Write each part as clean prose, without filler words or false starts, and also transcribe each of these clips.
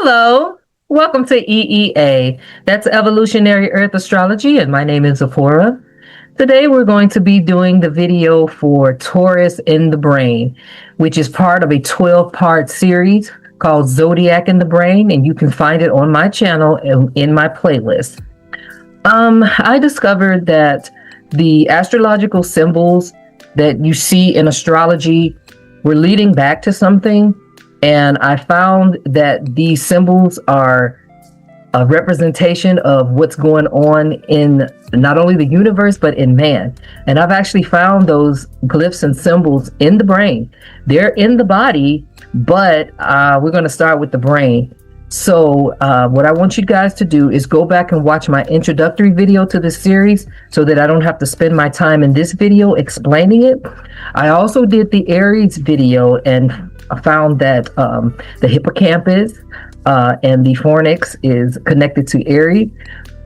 Hello, welcome to EEA. That's Evolutionary Earth Astrology, and my name is Zafora. Today we're going to be doing the video for Taurus in the Brain, which is part of a 12-part series called Zodiac in the Brain, and you can find it on my channel and in my playlist. I discovered that the astrological symbols that you see in astrology were leading back to something. And I found that these symbols are a representation of what's going on in not only the universe, but in man. And I've actually found those glyphs and symbols in the brain. They're in the body, but we're going to start with the brain. So what I want you guys to do is go back and watch my introductory video to this series so that I don't have to spend my time in this video explaining it. I also did the Aries video, and I found that the hippocampus and the fornix is connected to Aries,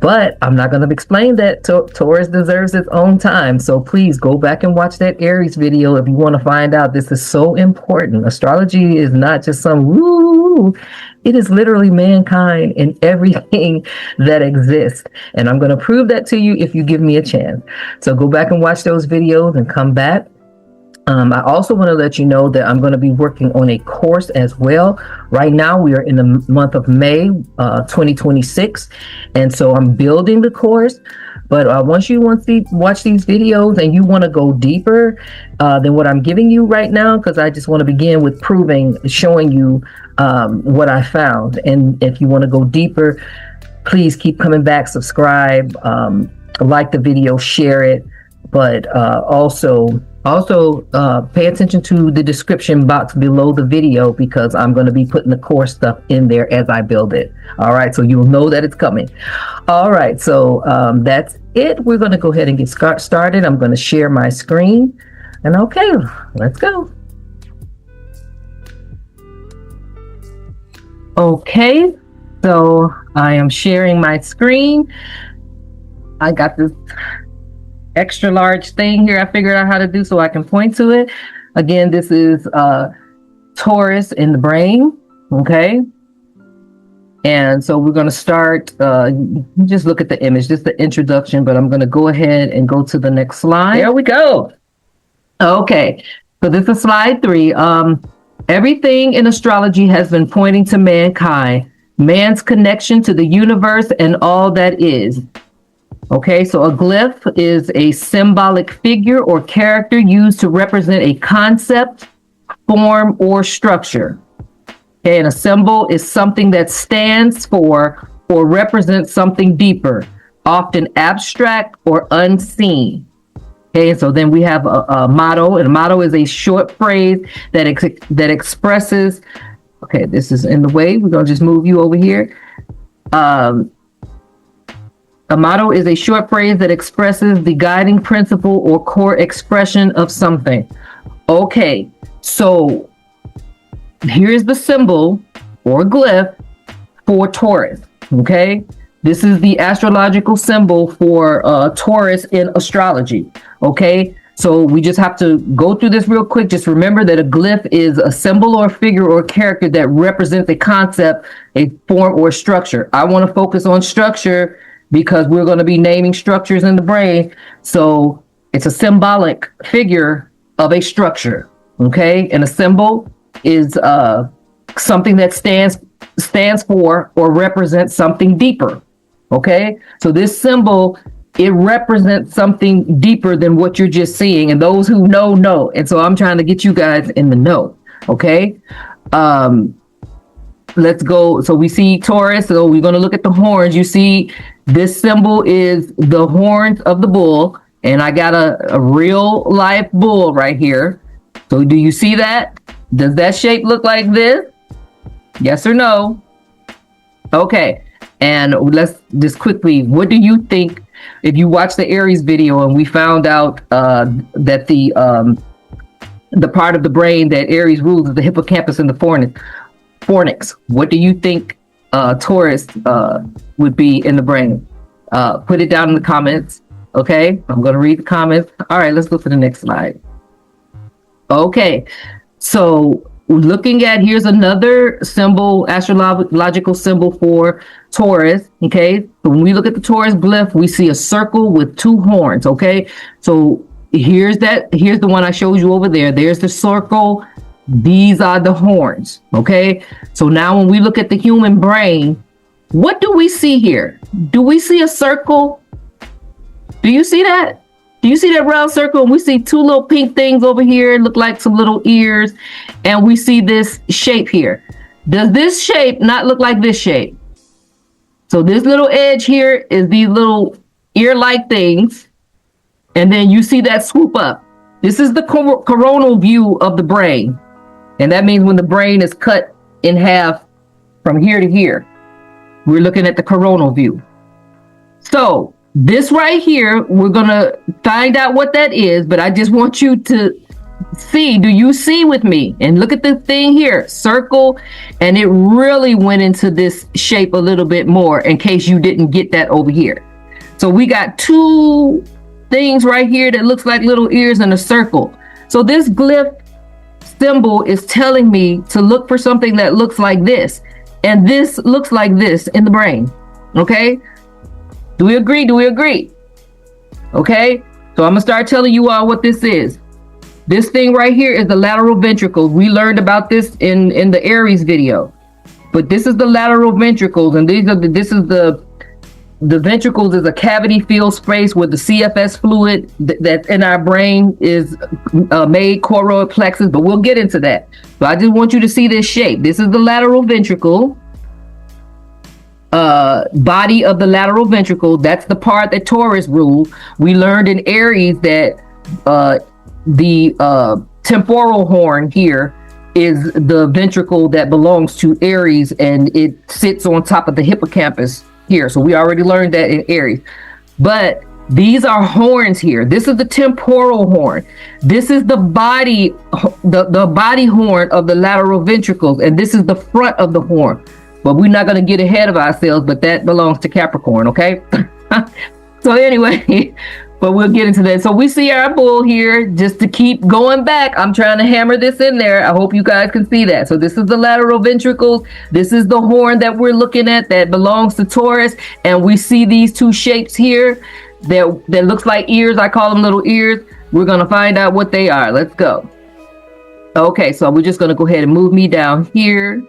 but I'm not going to explain that. Taurus deserves its own time. So please go back and watch that Aries video if you want to find out. This is so important. Astrology is not just some woo. It is literally mankind and everything that exists. And I'm going to prove that to you if you give me a chance. So go back and watch those videos and come back. I also want to let you know that I'm going to be working on a course as well. Right now, we are in the month of May 2026. And so I'm building the course. But once you want to watch these videos and you want to go deeper than what I'm giving you right now, because I just want to begin with showing you what I found. And if you want to go deeper, please keep coming back, subscribe, like the video, share it. But also pay attention to the description box below the video, because I'm going to be putting the course stuff in there as I build it. All right, so you'll know that it's coming. All right, so that's it. We're going to go ahead and get started. I'm going to share my screen. And okay, let's go. Okay, so I am sharing my screen. I got this extra large thing here I figured out how to do so I can point to it. Again, this is Taurus in the Brain. Okay. And so we're going to start, just look at the image, just the introduction, but I'm going to go ahead and go to the next slide. There we go. Okay. So this is slide 3. Everything in astrology has been pointing to mankind, man's connection to the universe and all that is. Okay, so a glyph is a symbolic figure or character used to represent a concept, form, or structure. Okay, and a symbol is something that stands for or represents something deeper, often abstract or unseen. Okay, so then we have a motto, and a motto is a short phrase that expresses. Okay, this is in the way. We're gonna just move you over here. A motto is a short phrase that expresses the guiding principle or core expression of something. Okay, so here's the symbol or glyph for Taurus. Okay, this is the astrological symbol for Taurus in astrology. Okay, so we just have to go through this real quick. Just remember that a glyph is a symbol or figure or character that represents a concept, a form, or structure. I want to focus on structure because we're going to be naming structures in the brain. So it's a symbolic figure of a structure. Okay, and a symbol is something that stands for or represents something deeper. Okay, so this symbol, it represents something deeper than what you're just seeing, and those who know. And so I'm trying to get you guys in the know. Okay, let's go. So we see Taurus. So we're going to look at the horns. You see this symbol is the horns of the bull, and I got a real life bull right here. So do you see that? Does that shape look like this? Yes or no? Okay. And let's just quickly, what do you think if you watch the Aries video and we found out that the part of the brain that Aries rules is the hippocampus and the fornix? What do you think Taurus would be in the brain? Put it down in the comments. Okay, I'm going to read the comments. All right, let's go to the next slide. Okay, so looking at, here's another symbol, astrological symbol for Taurus. Okay, so when we look at the Taurus glyph, we see a circle with two horns. Okay, so here's the one I showed you over there. There's the circle. These are the horns. Okay, so now when we look at the human brain, what do we see here? Do we see a circle? Do you see that? Do you see that round circle? And we see two little pink things over here, look like some little ears. And we see this shape here. Does this shape not look like this shape? So this little edge here is these little ear-like things. And then you see that swoop up. This is the coronal view of the brain. And that means when the brain is cut in half from here to here, we're looking at the coronal view. So this right here, we're going to find out what that is, but I just want you to see, do you see with me? And look at the thing here, circle, and it really went into this shape a little bit more in case you didn't get that over here. So we got two things right here that looks like little ears in a circle. So this glyph symbol is telling me to look for something that looks like this, and this looks like this in the brain. Okay. Do we agree? Do we agree? Okay, so I'm gonna start telling you all what this is. This thing right here is the lateral ventricles. We learned about this in the Aries video, but this is the lateral ventricles, and this is the ventricles is a cavity filled space where the CFS fluid that's in our brain is made choroid plexus, but we'll get into that. So I just want you to see this shape. This is the lateral ventricle. Body of the lateral ventricle. That's the part that Taurus rule. We learned in Aries that the temporal horn here is the ventricle that belongs to Aries, and it sits on top of the hippocampus here. So we already learned that in Aries. But these are horns here. This is the temporal horn. This is the body, the body horn of the lateral ventricles, and this is the front of the horn. But we're not going to get ahead of ourselves, but that belongs to Capricorn, okay? So anyway, but we'll get into that. So we see our bull here, just to keep going back. I'm trying to hammer this in there. I hope you guys can see that. So this is the lateral ventricles. This is the horn that we're looking at that belongs to Taurus. And we see these two shapes here that looks like ears. I call them little ears. We're going to find out what they are. Let's go. Okay, so we're just going to go ahead and move me down here.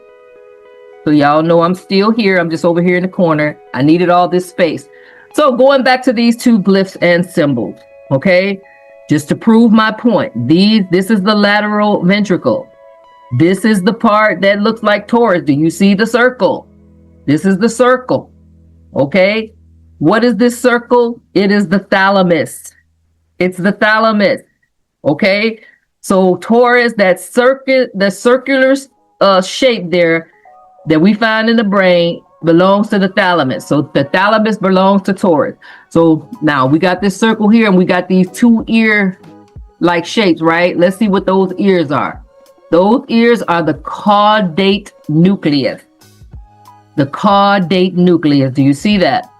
So y'all know I'm still here. I'm just over here in the corner. I needed all this space. So going back to these two glyphs and symbols, okay? Just to prove my point, this is the lateral ventricle. This is the part that looks like Taurus. Do you see the circle? This is the circle, okay? What is this circle? It is the thalamus. It's the thalamus, okay? So Taurus, the circular shape there, that we find in the brain belongs to the thalamus. So the thalamus belongs to Taurus. So now we got this circle here and we got these two ear-like shapes, right? Let's see what those ears are. Those ears are the caudate nucleus. The caudate nucleus. Do you see that?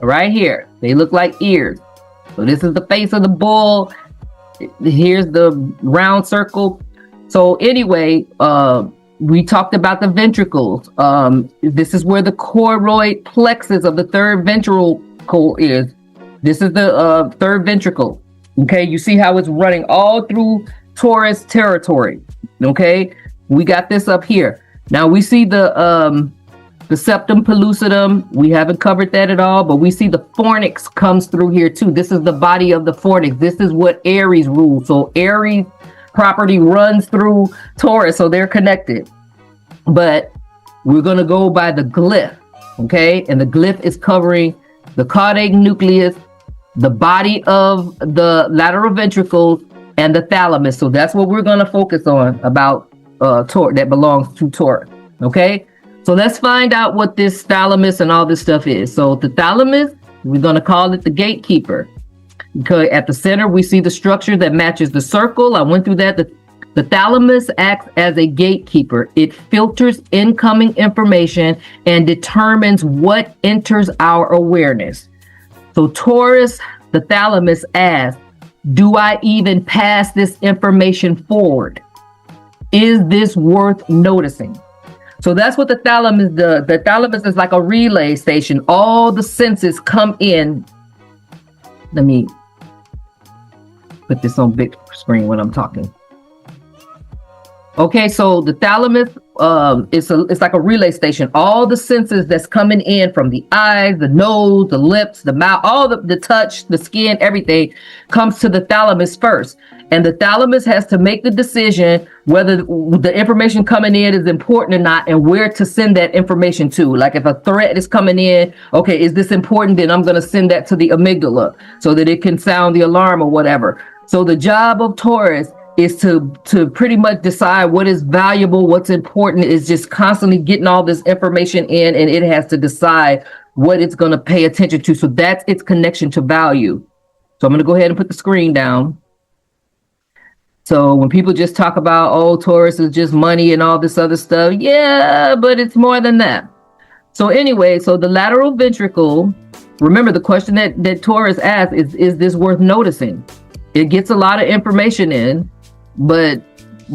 Right here. They look like ears. So this is the face of the bull. Here's the round circle. So anyway, we talked about the ventricles. This is where the choroid plexus of the third ventricle is. This is the third ventricle. Okay, you see how it's running all through Taurus territory. Okay, we got this up here. Now we see the septum pellucidum. We haven't covered that at all, but we see the fornix comes through here too. This is the body of the fornix. This is what Aries rules. So Aries property runs through Taurus, so they're connected. But we're going to go by the glyph, okay? And the glyph is covering the caudate nucleus, the body of the lateral ventricles, and the thalamus. So that's what we're going to focus on about Taurus that belongs to Taurus, okay? So let's find out what this thalamus and all this stuff is. So the thalamus, we're going to call it the gatekeeper. Because at the center, we see the structure that matches the circle. I went through that. The thalamus acts as a gatekeeper. It filters incoming information and determines what enters our awareness. So Taurus, the thalamus asks, do I even pass this information forward? Is this worth noticing? So that's what the thalamus does. The thalamus is like a relay station. All the senses come in. Let me put this on big screen when I'm talking. Okay, so the thalamus, it's like a relay station. All the senses that's coming in from the eyes, the nose, the lips, the mouth, all the touch, the skin, everything comes to the thalamus first. And the thalamus has to make the decision whether the information coming in is important or not, and where to send that information to. Like if a threat is coming in, okay, is this important? Then I'm going to send that to the amygdala so that it can sound the alarm or whatever. So the job of Taurus is to pretty much decide what is valuable, what's important. Is just constantly getting all this information in, and it has to decide what it's going to pay attention to. So that's its connection to value. So I'm going to go ahead and put the screen down. So when people just talk about, oh, Taurus is just money and all this other stuff, yeah, but it's more than that. So anyway, so the lateral ventricle, remember the question that Taurus asked is this worth noticing? It gets a lot of information in, but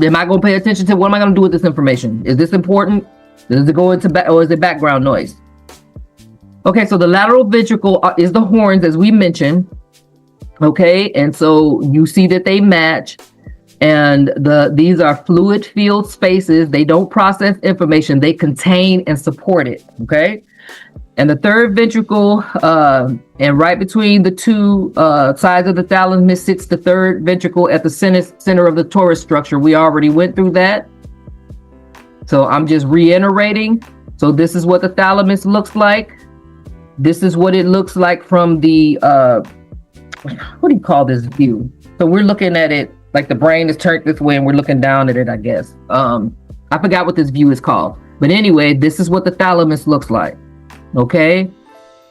am I going to pay attention to what am I going to do with this information? Is this important? Does it go into or is it background noise? Okay, so the lateral ventricle is the horns, as we mentioned. Okay, and so you see that they match, and these are fluid filled spaces. They don't process information; they contain and support it. Okay. And the third ventricle, and right between the two sides of the thalamus sits the third ventricle at the center of the Taurus structure. We already went through that. So I'm just reiterating. So this is what the thalamus looks like. This is what it looks like from the, what do you call this view? So we're looking at it like the brain is turned this way and we're looking down at it, I guess. I forgot what this view is called. But anyway, this is what the thalamus looks like. Okay,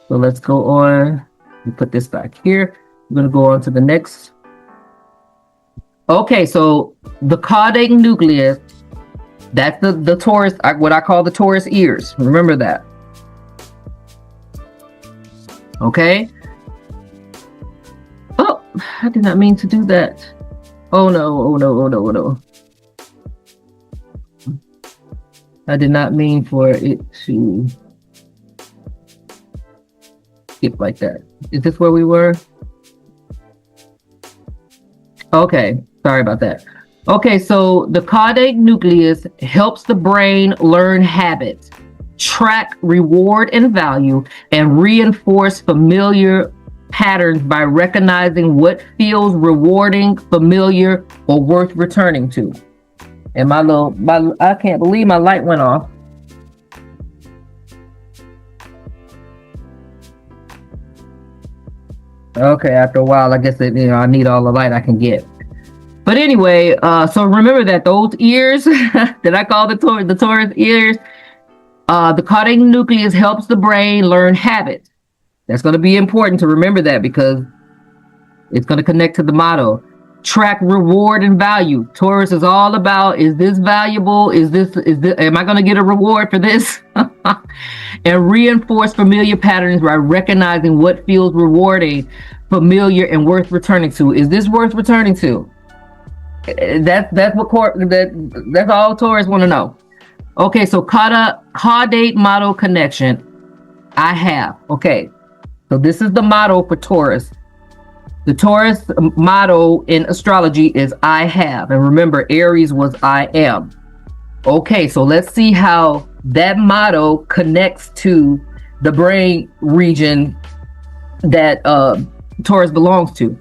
so let's go on. We put this back here. We're going to go on to the next. Okay, so the caudate nucleus, that's the Taurus, what I call the Taurus ears. Remember that. Okay. Oh, I did not mean to do that. Oh no, oh no, oh no, oh no. I did not mean for it to like that. Is this where we were? Okay, sorry about that. Okay, so the caudate nucleus helps the brain learn habits, track reward and value, and reinforce familiar patterns by recognizing what feels rewarding, familiar, or worth returning to. And I can't believe my light went off. Okay, after a while, I guess that, I need all the light I can get. But anyway, so remember that those ears that I call the Taurus ears, the caudate nucleus helps the brain learn habits. That's going to be important to remember that because it's going to connect to the motto. Track reward and value. Taurus is all about, is this valuable? Is this, am I going to get a reward for this? And reinforce familiar patterns by recognizing what feels rewarding, familiar, and worth returning to. Is this worth returning to? That's all Taurus want to know. Okay, so caudate motto connection. I have. Okay, so this is the motto for Taurus. The Taurus motto in astrology is I have. And remember, Aries was I am. Okay, so let's see how that motto connects to the brain region that Taurus belongs to.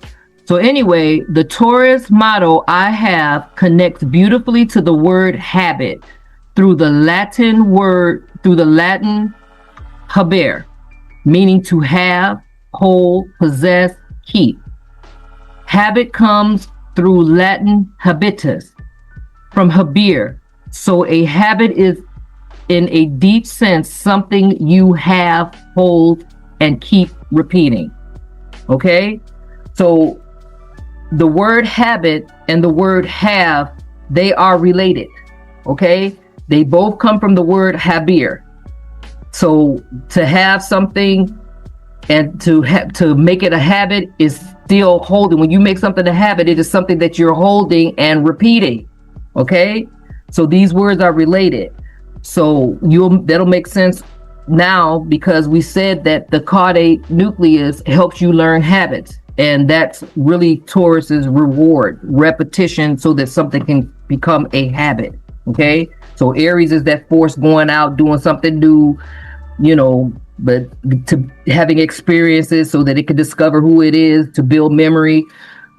So anyway, the Taurus motto I have connects beautifully to the word habit through the Latin habere, meaning to have, hold, possess, keep. Habit comes through Latin habitus, from habere. So a habit is, in a deep sense, something you have, hold, and keep repeating. Okay? So the word habit and the word have, they are related. Okay? They both come from the word habere. So to have something and to make it a habit is still holding. When you make something a habit, it is something that you're holding and repeating. Okay? So these words are related. So that'll make sense now, because we said that the caudate nucleus helps you learn habits. And that's really Taurus's reward, repetition, so that something can become a habit. Okay. So Aries is that force going out, doing something new, but to having experiences so that it can discover who it is, to build memory.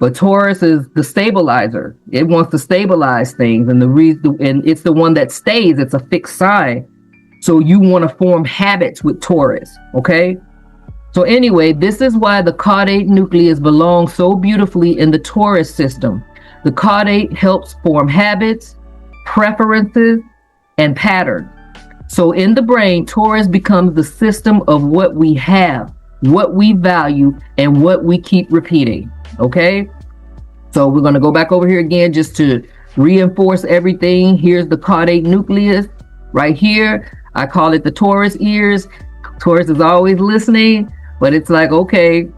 But Taurus is the stabilizer. It wants to stabilize things, and and it's the one that stays. It's a fixed sign. So you want to form habits with Taurus, okay? So anyway, this is why the caudate nucleus belongs so beautifully in the Taurus system. The caudate helps form habits, preferences, and patterns. So in the brain, Taurus becomes the system of what we have, what we value, and what we keep repeating. Okay, so we're going to go back over here again just to reinforce everything. Here's the caudate nucleus right here. I call it the Taurus ears. Taurus is always listening, but it's like, okay,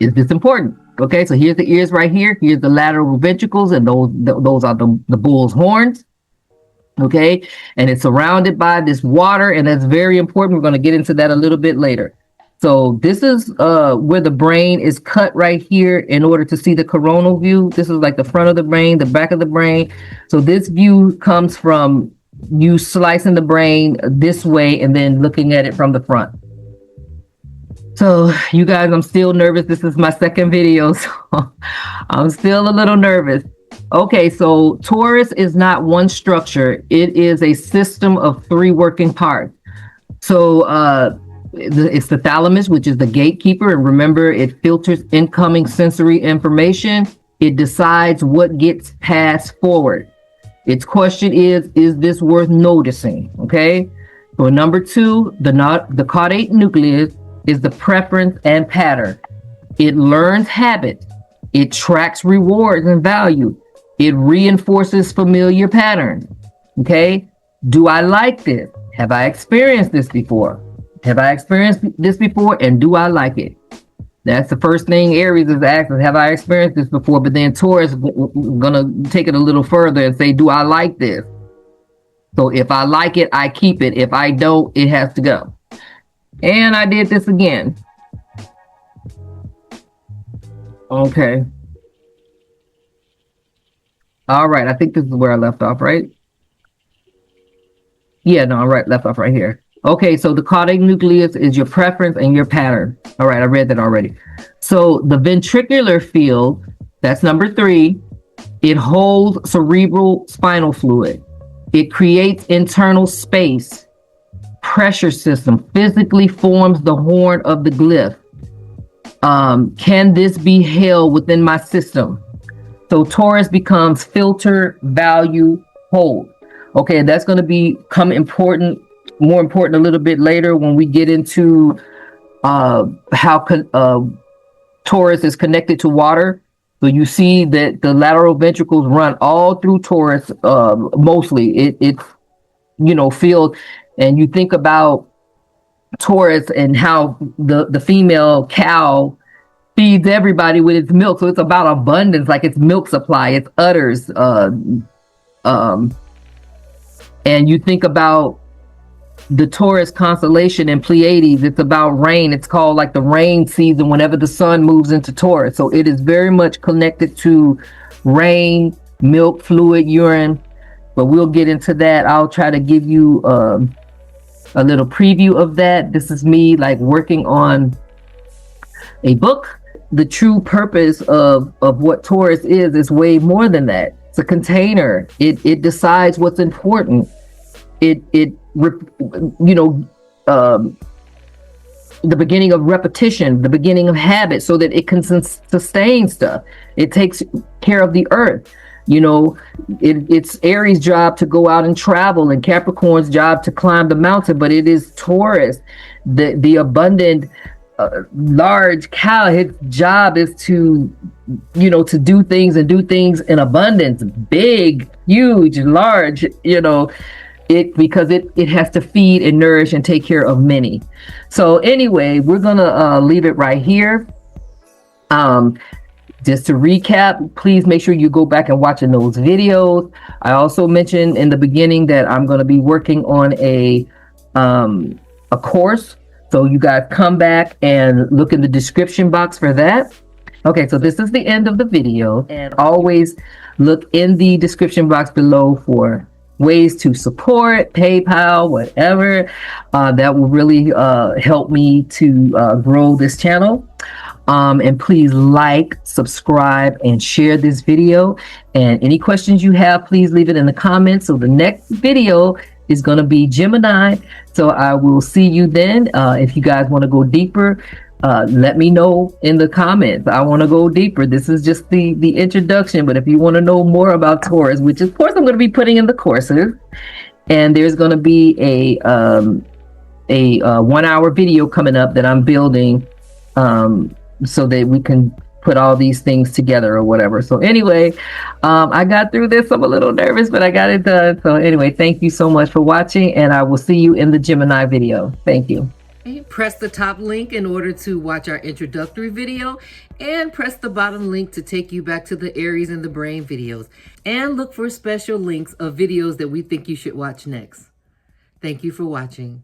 it's important. Okay, so here's the ears right here. Here's the lateral ventricles, and those are the bull's horns. Okay, and it's surrounded by this water, and that's very important. We're going to get into that a little bit later. So this is where the brain is cut right here in order to see the coronal view. This is like the front of the brain, the back of the brain. So this view comes from you slicing the brain this way and then looking at it from the front. So you guys, I'm still nervous. This is my second video, so I'm still a little nervous. Okay, so Taurus is not one structure. It is a system of three working parts. So it's the thalamus, which is the gatekeeper. And remember, it filters incoming sensory information. It decides what gets passed forward. Its question is this worth noticing? Okay. So number two, the caudate nucleus is the preference and pattern. It learns habits. It tracks rewards and value. It reinforces familiar patterns. Okay. Do I like this? Have I experienced this before? Have I experienced this before, and do I like it? That's the first thing Aries is asking. Have I experienced this before? But then Taurus is gonna take it a little further and say, do I like this? So if I like it, I keep it. If I don't, it has to go. And I did this again. Okay. All right. I think this is where I left off, right? Yeah, no, I'm right. Left off right here. Okay, so the caudate nucleus is your preference and your pattern. All right, I read that already. So the ventricular field, that's number three. It holds cerebral spinal fluid. It creates internal space. Pressure system physically forms the horn of the glyph. Can this be held within my system? So Taurus becomes filter, value, hold. Okay, that's going to become more important a little bit later when we get into how Taurus is connected to water. So you see that the lateral ventricles run all through Taurus. Mostly it's filled, and you think about Taurus and how the female cow feeds everybody with its milk. So it's about abundance, like its milk supply, its udders. And you think about the Taurus constellation in Pleiades, it's about rain. It's called like the rain season whenever the sun moves into Taurus. So it is very much connected to rain, milk, fluid, urine. But we'll get into that. I'll try to give you a little preview of that. This is me like working on a book. The true purpose of what Taurus is way more than that. It's a container. It decides what's important. The beginning of repetition, the beginning of habit, so that it can sustain stuff. It takes care of the earth. It's Aries' job to go out and travel, and Capricorn's job to climb the mountain. But it is Taurus, the abundant, large cow. His job is to do things in abundance, big, huge, large. Because it has to feed and nourish and take care of many. So anyway, we're gonna leave it right here. Just to recap, please make sure you go back and watching those videos. I also mentioned in the beginning that I'm going to be working on a course. So you guys come back and look in the description box for that. Okay, so this is the end of the video, and always look in the description box below for ways to support, PayPal, whatever. That will really help me to grow this channel. And please like, subscribe, and share this video. And any questions you have, please leave it in the comments. So the next video is going to be Gemini. So I will see you then. If you guys want to go deeper, let me know in the comments. I want to go deeper. This is just the introduction. But if you want to know more about Taurus, which of course I'm going to be putting in the courses, and there's going to be a 1 hour video coming up that I'm building, so that we can put all these things together or whatever. So anyway, I got through this. I'm a little nervous, but I got it done. So anyway, thank you so much for watching, and I will see you in the Gemini video. Thank you. Press the top link in order to watch our introductory video, and press the bottom link to take you back to the Aries in the Brain videos, and look for special links of videos that we think you should watch next. Thank you for watching.